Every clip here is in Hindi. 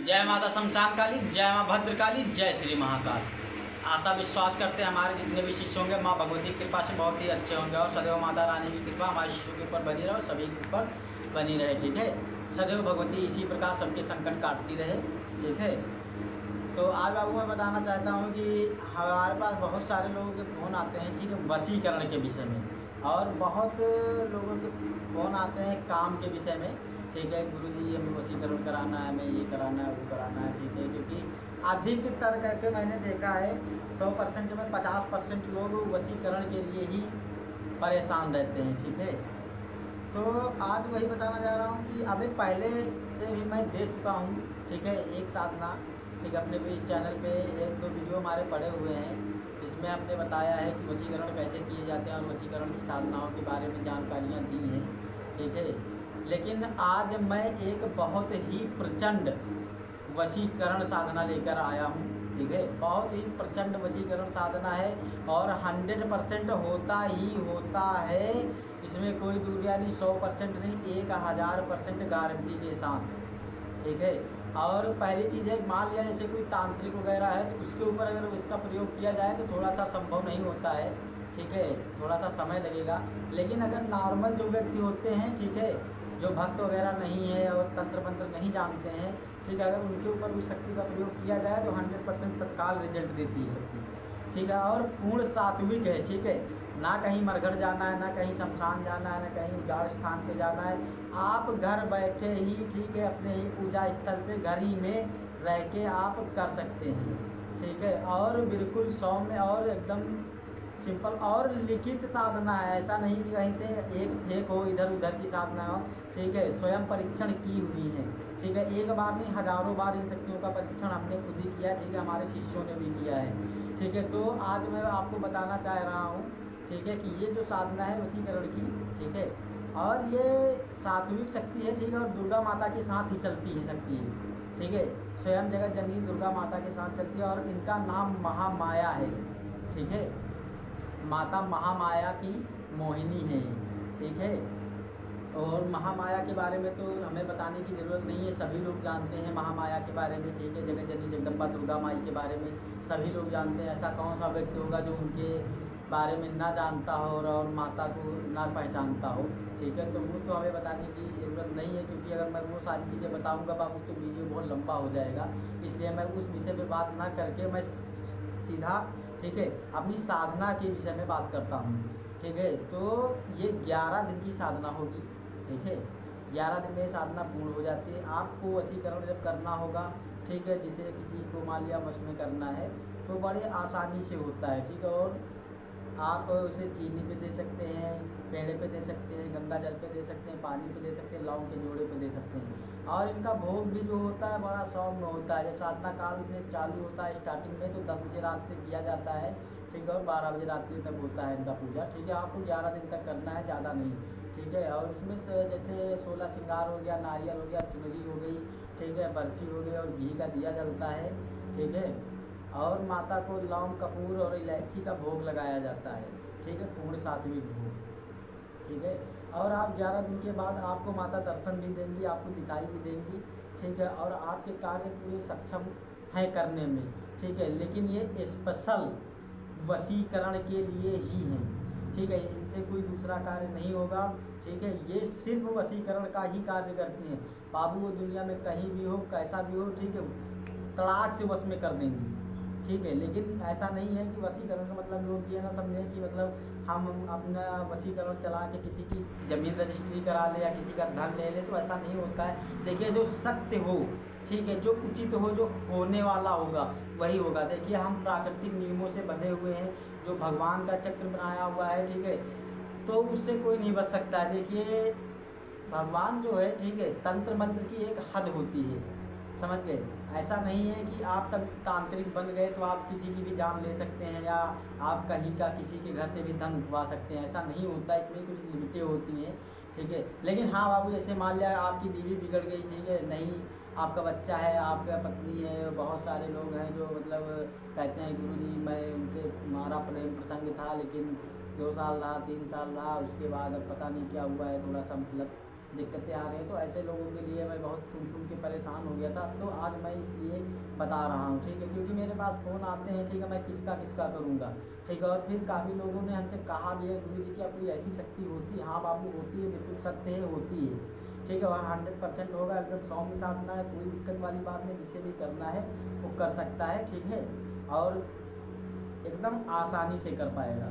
जय माता शमशान काली, जय माँ भद्रकाली, जय श्री महाकाल। आशा विश्वास करते हैं हमारे जितने भी शिष्य होंगे माँ भगवती की कृपा से बहुत ही अच्छे होंगे और सदैव माता रानी की कृपा हमारे शिष्यों के ऊपर बनी रहे और सभी के ऊपर बनी रहे। ठीक है, सदैव भगवती इसी प्रकार सबके संकट काटती रहे। ठीक है, तो आज बाबू मैं बताना चाहता हूँ कि हमारे पास बहुत सारे लोगों के फ़ोन आते हैं, ठीक है, वशीकरण के विषय में, और बहुत लोगों के फ़ोन आते हैं काम के विषय में। ठीक है, गुरुजी हमें वशीकरण कराना है, हमें ये कराना है, वो कराना है। ठीक है, क्योंकि अधिकतर करके मैंने देखा है 100% में 50% लोग वशीकरण के लिए ही परेशान रहते हैं। ठीक है, तो आज वही बताना जा रहा हूँ कि अभी पहले से भी मैं दे चुका हूँ। ठीक है, एक साधना, ठीक है, अपने भी चैनल पे 1-2 वीडियो हमारे पड़े हुए हैं जिसमें हमने बताया है कि वशीकरण कैसे किए जाते हैं और वशीकरण की साधनाओं के बारे में जानकारियाँ दी हैं। ठीक है, लेकिन आज मैं एक बहुत ही प्रचंड वशीकरण साधना लेकर आया हूँ। ठीक है, बहुत ही प्रचंड वशीकरण साधना है और 100% होता ही होता है, इसमें कोई दूरिया नहीं, 100% नहीं, 1000% गारंटी के साथ। ठीक है, और पहली चीज़ है, मान लिया जैसे कोई तांत्रिक वगैरह है तो उसके ऊपर अगर इसका प्रयोग किया जाए तो थोड़ा सा संभव नहीं होता है। ठीक है, थोड़ा सा समय लगेगा, लेकिन अगर नॉर्मल जो व्यक्ति होते हैं, ठीक है, जो भक्त वगैरह नहीं है और तंत्र मंत्र नहीं जानते हैं, ठीक है, अगर उनके ऊपर उस शक्ति का प्रयोग किया जाए तो 100% तत्काल रिजल्ट देती है शक्ति। ठीक है, और पूर्ण सात्विक है। ठीक है, ना कहीं मरघट जाना है, ना कहीं शमशान जाना है, ना कहीं उजाड़ स्थान पे जाना है, आप घर बैठे ही, ठीक है, अपने ही पूजा स्थल पे घर ही में रह के आप कर सकते हैं। ठीक है, और बिल्कुल सौम्य और एकदम सिंपल और लिखित साधना है, ऐसा नहीं कि कहीं से एक फेक हो, इधर उधर की साधना हो। ठीक है, स्वयं परीक्षण की हुई है। ठीक है, एक बार नहीं हजारों बार इन शक्तियों का परीक्षण हमने खुद ही किया है। ठीक है, हमारे शिष्यों ने भी किया है। ठीक है, तो आज मैं आपको बताना चाह रहा हूँ, ठीक है, कि ये जो साधना है वशीकरण की, ठीक है, और ये सात्विक शक्ति है। ठीक है, और दुर्गा माता के साथ ही चलती है शक्ति है। ठीक है, स्वयं जगत जननी दुर्गा माता के साथ चलती है और इनका नाम महामाया है। ठीक है, माता महामाया की मोहिनी है। ठीक है, और महामाया के बारे में तो हमें बताने की ज़रूरत नहीं है, सभी लोग जानते हैं महामाया के बारे में। ठीक है, जगत जननी जगदम्बा दुर्गा माई के बारे में सभी लोग जानते हैं। ऐसा कौन सा व्यक्ति होगा जो उनके बारे में ना जानता हो और माता को ना पहचानता हो। ठीक है, तो वो तो हमें बताने की ज़रूरत नहीं है, क्योंकि अगर मैं वो सारी चीज़ें बताऊँगा बाबू तो वीडियो बहुत लंबा हो जाएगा। इसलिए मैं उस विषय पर बात ना करके मैं सीधा, ठीक है, अपनी साधना के विषय में बात करता हूँ। ठीक है, तो ये 11 दिन की साधना होगी। ठीक है, 11 दिन में साधना पूर्ण हो जाती है। आपको वशीकरण जब करना होगा, ठीक है, जिसे किसी को मान लिया वश में करना है तो बड़े आसानी से होता है। ठीक है, और आप उसे चीनी पे दे सकते हैं, पेड़े पे दे सकते हैं, गंगा जल पे दे सकते हैं, पानी पे दे सकते हैं, लौंग के जोड़े पे दे सकते हैं। और इनका भोग भी जो होता है बड़ा सौम्य होता है। जब साधना काल में चालू होता है स्टार्टिंग में तो 10 बजे रात से किया जाता है। ठीक है, और 12 बजे रात्रि तक होता है इनका पूजा। ठीक है, आपको 11 दिन तक करना है, ज़्यादा नहीं। ठीक है, और इसमें से जैसे 16 श्रृंगार हो गया, नारियल हो गया, चुनरी हो गई, ठीक है, बर्फी हो गई और घी का दिया जलता है। ठीक है, और माता को लौंग कपूर और इलायची का भोग लगाया जाता है। ठीक है, पूर्ण सात्विक भोग। ठीक है, और आप 11 दिन के बाद आपको माता दर्शन भी देंगी, आपको दिखाई भी देंगी। ठीक है, और आपके कार्य पूरे सक्षम हैं करने में। ठीक है, लेकिन ये स्पेशल वशीकरण के लिए ही हैं। ठीक है, इनसे कोई दूसरा कार्य नहीं होगा। ठीक है, ये सिर्फ वशीकरण का ही कार्य करती हैं। बाबू वो दुनिया में कहीं भी हो, कैसा भी हो, ठीक है, तड़ाक से वश में कर देंगी। ठीक है, लेकिन ऐसा नहीं है कि वशीकरण का मतलब लोग ये ना समझें कि मतलब हम अपना वशीकरण चला के किसी की ज़मीन रजिस्ट्री करा ले या किसी का धन ले ले, तो ऐसा नहीं होता है। देखिए, जो सत्य हो, ठीक है, जो उचित हो, जो होने वाला होगा वही होगा। देखिए, हम प्राकृतिक नियमों से बंधे हुए हैं, जो भगवान का चक्र बनाया हुआ है। ठीक है, तो उससे कोई नहीं बच सकता है। देखिए, भगवान जो है, ठीक है, तंत्र मंत्र की एक हद होती है, समझ गए। ऐसा नहीं है कि आप तक तांत्रिक बन गए तो आप किसी की भी जान ले सकते हैं या आप कहीं का किसी के घर से भी धन उठवा सकते हैं, ऐसा नहीं होता। इसमें कुछ लिमिटें होती हैं। ठीक है, लेकिन हाँ बाबू, जैसे मान लिया आपकी बीवी बिगड़ गई, ठीक है, नहीं आपका बच्चा है, आपका पत्नी है, बहुत सारे लोग हैं जो मतलब कहते हैं गुरुजी मैं उनसे हमारा प्रेम प्रसंग था, लेकिन 2 साल रहा, 3 साल रहा, उसके बाद अब पता नहीं क्या हुआ है, थोड़ा सा मतलब दिक्कतें आ रही हैं। तो ऐसे लोगों के लिए मैं बहुत सुन के परेशान हो गया था, तो आज मैं इसलिए बता रहा हूँ, ठीक है, क्योंकि मेरे पास फ़ोन आते हैं, ठीक है, मैं किसका करूँगा, ठीक है। और फिर काफ़ी लोगों ने हमसे कहा भी है, गुरु जी क्या कोई ऐसी शक्ति होती है? हाँ बाबू होती है, बिल्कुल सत्य है, होती है, ठीक है। और 100% होगा, एकदम 100 में साधना है, कोई दिक्कत वाली बात नहीं, जिसे भी करना है वो कर सकता है, ठीक है, और एकदम आसानी से कर पाएगा,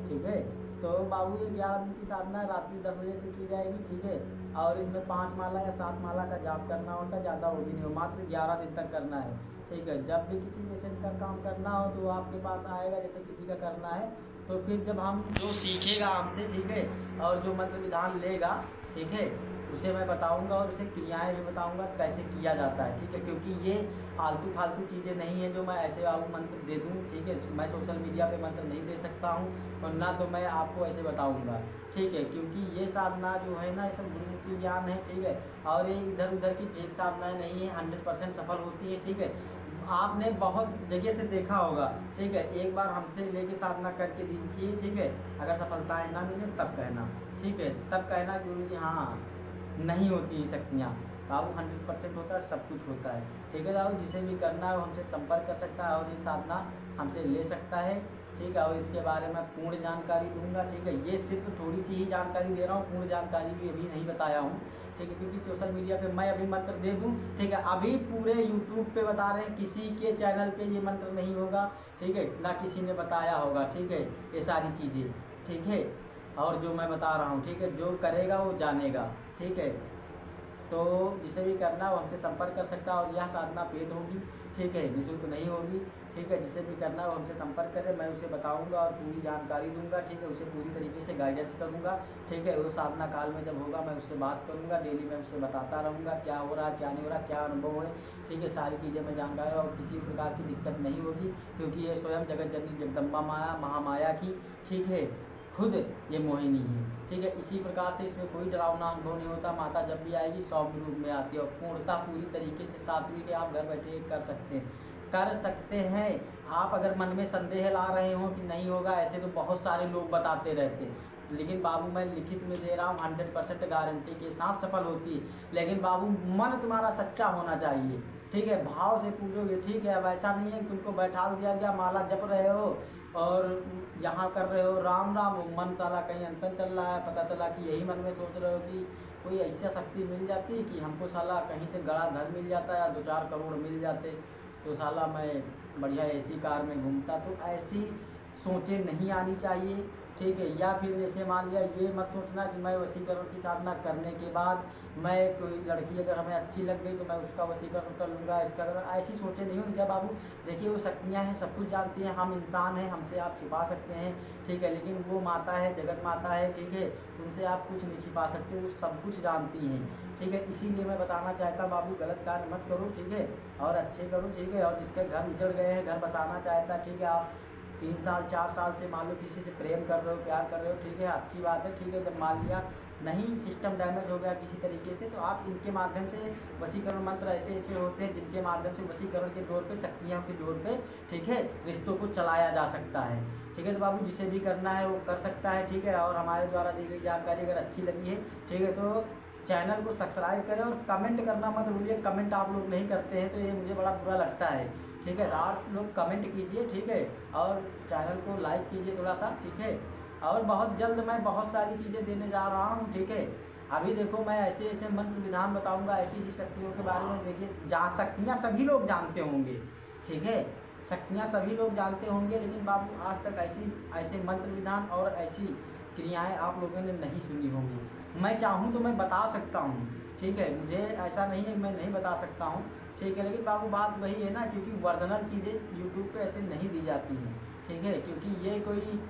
ठीक है। तो बाबू ये 11 दिन की साधना रात्रि 10 बजे से की जाएगी, ठीक है। और इसमें 5 माला या 7 माला का जाप करना होता है, ज़्यादा वो भी नहीं हो, मात्र 11 दिन तक करना है, ठीक है। जब भी किसी पेशेंट का काम करना हो तो आपके पास आएगा, जैसे किसी का करना है, तो फिर जब हम जो सीखेगा हमसे, ठीक है, और जो मंत्र विधान लेगा, ठीक है, उसे मैं बताऊंगा और उसे क्रियाएं भी बताऊंगा कैसे किया जाता है, ठीक है। क्योंकि ये फालतू चीज़ें नहीं है जो मैं ऐसे आपको मंत्र दे दूं, ठीक है। मैं सोशल मीडिया पे मंत्र नहीं दे सकता हूं, और ना तो मैं आपको ऐसे बताऊंगा, ठीक है। क्योंकि ये साधना जो है ना, ये सब गुरुमुखी ज्ञान है, ठीक है। और ये इधर उधर की फेक साधनाएँ नहीं है, 100% सफल होती है, ठीक है। आपने बहुत जगह से देखा होगा, ठीक है। एक बार हमसे लेके साधना करके दीजिए, ठीक है। अगर सफलताएँ ना मिले तब कहना, ठीक है, तब कहना गुरु जी हाँ नहीं होती शक्तियाँ। बाबू 100% होता है, सब कुछ होता है, ठीक है। बाबू जिसे भी करना है वो हमसे संपर्क कर सकता है और ये साधना हमसे ले सकता है, ठीक है। और इसके बारे में पूर्ण जानकारी दूंगा, ठीक है। ये सिर्फ थोड़ी सी ही जानकारी दे रहा हूँ, पूर्ण जानकारी भी अभी नहीं बताया हूँ, ठीक है। क्योंकि सोशल मीडिया पे मैं अभी मंत्र दे दूँ, ठीक है, अभी पूरे यूट्यूब पे बता रहे हैं, किसी के चैनल पे ये मंत्र नहीं होगा, ठीक है, ना किसी ने बताया होगा, ठीक है, ये सारी चीज़ें, ठीक है। और जो मैं बता रहा हूँ, ठीक है, जो करेगा वो जानेगा, ठीक है। तो जिसे भी करना है वो हमसे संपर्क कर सकता है, और यह साधना पेड होगी, ठीक है, निःशुल्क नहीं होगी, ठीक है। जिसे भी करना है वो हमसे संपर्क करे, मैं उसे बताऊंगा और पूरी जानकारी दूंगा, ठीक है, उसे पूरी तरीके से गाइडेंस करूंगा, ठीक है। वो साधना काल में जब होगा मैं उससे बात करूंगा, डेली मैं उससे बताता रहूँगा क्या हो रहा है, क्या नहीं हो रहा, क्या अनुभव है, ठीक है। सारी चीज़ें मैं जानकारी, और किसी प्रकार की दिक्कत नहीं होगी, क्योंकि ये स्वयं जगत जननी जगदम्बा माया महामाया की, ठीक है, खुद ये मोहिनी है, ठीक है। इसी प्रकार से इसमें कोई डरावना अनुभव नहीं होता। माता जब भी आएगी सौम्य रूप में आती है, और पूर्णता पूरी तरीके से सात्विक के आप घर बैठे कर सकते हैं। आप अगर मन में संदेह ला रहे हो कि नहीं होगा, ऐसे तो बहुत सारे लोग बताते रहते हैं, लेकिन बाबू मैं लिखित में दे रहा हूँ 100% गारंटी के साथ सफल होती है। लेकिन बाबू मन तुम्हारा सच्चा होना चाहिए, ठीक है, भाव से पूछोगे, ठीक है। अब ऐसा नहीं है कि तुमको बैठा दिया गया, माला जप रहे हो और यहाँ कर रहे हो राम राम, मन साला कहीं अंतर चल रहा है, पता चला कि यही मन में सोच रहे हो कि कोई ऐसा शक्ति मिल जाती कि हमको साला कहीं से गड़ा धर मिल जाता या 2-4 करोड़ मिल जाते, तो साला मैं बढ़िया ऐसी कार में घूमता। तो ऐसी सोचें नहीं आनी चाहिए, ठीक है। या फिर जैसे मान लिया ये मत सोचना कि मैं वशीकरण की साधना करने के बाद मैं कोई लड़की अगर हमें अच्छी लग गई तो मैं उसका वशीकरण कर लूँगा, इसका ऐसी सोचें नहीं होनी चाहिए बाबू। देखिए वो शक्तियाँ हैं, सब कुछ जानती हैं, हम इंसान हैं, हमसे आप छिपा सकते हैं, ठीक है, लेकिन वो माता है, जगत माता है, ठीक है, उनसे आप कुछ नहीं छिपा सकते, वो सब कुछ जानती हैं, ठीक है। इसीलिए मैं बताना चाहता बाबू गलत कार्य मत करो, ठीक है, और अच्छे करो, ठीक है। और जिसके घर उजड़ गए हैं, घर बसाना चाहता है, ठीक है, आप 3 साल 4 साल से मान लो किसी से प्रेम कर रहे हो, प्यार कर रहे हो, ठीक है, अच्छी बात है, ठीक है। जब मान लिया नहीं सिस्टम डैमेज हो गया किसी तरीके से, तो आप इनके माध्यम से वशीकरण मंत्र ऐसे ऐसे होते हैं जिनके माध्यम से वशीकरण के दौर पे, शक्तियों के दौर पे, ठीक है, रिश्तों को चलाया जा सकता है, ठीक है। तो बाबू जिसे भी करना है वो कर सकता है, ठीक है। और हमारे द्वारा दी गई जानकारी अगर अच्छी लगी है, ठीक है, तो चैनल को सब्सक्राइब करें और कमेंट करना मत भूलिए। कमेंट आप लोग नहीं करते हैं तो ये मुझे बड़ा बुरा लगता है, ठीक है। आप लोग कमेंट कीजिए, ठीक है, और चैनल को लाइक कीजिए थोड़ा सा, ठीक है। और बहुत जल्द मैं बहुत सारी चीज़ें देने जा रहा हूँ, ठीक है। अभी देखो मैं ऐसे ऐसे मंत्र विधान बताऊँगा, ऐसी ऐसी शक्तियों के बारे में। देखिए शक्तियाँ सभी लोग जानते होंगे, ठीक है, शक्तियाँ सभी लोग जानते होंगे, लेकिन बाबू आज तक ऐसे मंत्र विधान और ऐसी क्रियाएँ आप लोगों ने नहीं सुनी होंगी। मैं चाहूँ तो मैं बता सकता हूँ, ठीक है, मुझे ऐसा नहीं है मैं नहीं बता सकता हूँ, ठीक है। लेकिन बाबू बात वही है ना, क्योंकि वर्जनल चीज़ें यूट्यूब पे ऐसे नहीं दी जाती हैं, ठीक है। क्योंकि ये कोई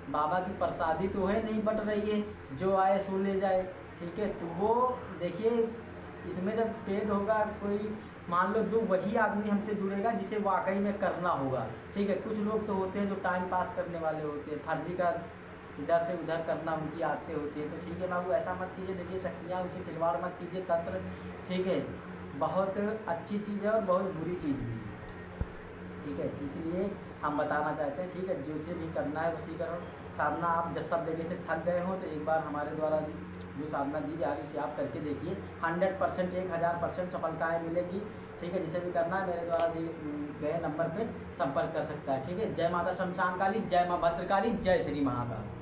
बाबा की प्रसादी तो है नहीं बट रही है जो आए सो ले जाए, ठीक है। तो वो देखिए इसमें जब पेड होगा कोई, मान लो जो वही आदमी हमसे जुड़ेगा जिसे वाकई में करना होगा, ठीक है। कुछ लोग तो होते हैं जो टाइम पास करने वाले होते हैं, फर्जी का इधर से उधर करना उनकी आदतें होती है, तो ठीक है बाबू ऐसा मत कीजिए। देखिए शक्तियाँ उनसे खिलवाड़ मत कीजिए, तंत्र, ठीक है, बहुत अच्छी चीज़ है और बहुत बुरी चीज़ भी है, ठीक है। इसलिए हम बताना चाहते हैं, ठीक है, जिसे भी करना है वशीकरण साधना, आप जब सब जगह से थक गए हो तो एक बार हमारे द्वारा जो साधना दी जा रही है आप करके देखिए, 100% 1000% सफलताएँ मिलेगी। ठीक है, जिसे भी करना है मेरे द्वारा दिए गए नंबर पे संपर्क कर सकता है। ठीक है, जय माता शमशान काली, जय माँ भद्रकाली, जय श्री महाकाल।